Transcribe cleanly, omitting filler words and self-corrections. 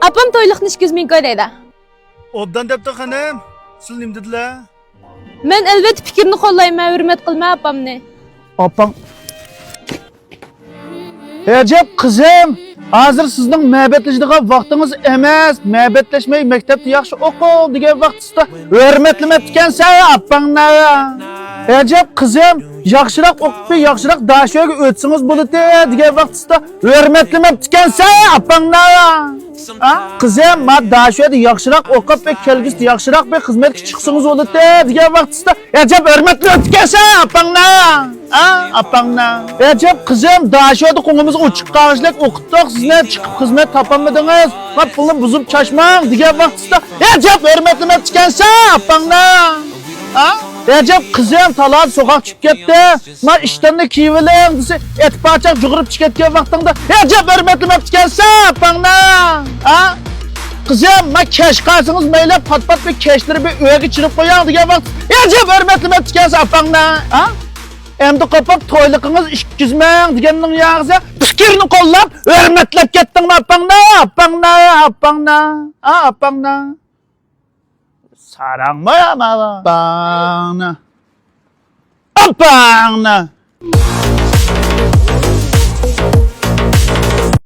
Apam toyluqni 200 ming ko'raydi. Obdan depti hanım. Siz nim dediler? Men albatta fikrini qo'llayman, hurmat qilma apamni. Apam. Ecep kızım. Hazır sizning ma'batlaşadigan vaqtingiz emas. Ma'batlaşmay maktabda yaxshi o'qi degan vaqtda hurmatlamayapti ekansan apangni. Ecep kızım, yaxshiroq o'qib, yaxshiroq dashoga o'tsangiz bo'ladi degan vaqtda hurmatlamayapti ekansan apangni. Ha? Kızım, ma dashoda yaxshiroq o'qib, kelgusida yaxshiroq bir xizmatga chiqsangiz bo'ladi degan vaqtda Ecep hurmatlayapti ekansan apangni. Ha? Apangni. Ecep kızım, dashoda qo'ngimiz ochiq qag'ishlik o'qitdik, sizne chiqib xizmat topolmadingiz. Ma pulni buzib chashmang degan vaqtda Ecep hurmatlamayapti ekansan apangni. Ha? Recep kızım talat sokak çıkıp gitti. Ma işten de kiyivelim dese et parçak cugurub çıkıp gitken vaxtında Recep hürmetlemep çıkarsa bana. Ha? Kızım ma keş kalsınız meyle pat pat bir keşleri bir öğe geçirip koyan diye vaqt Recep hürmetlemep çıkarsa bana. Ha? Endi kapak toyluğunuz 200 ming degenin yağıza fikrini kollap hürmetlep gittin mi apangna. Ha apangna. 사랑 뭐야 마와 빵나 아빵나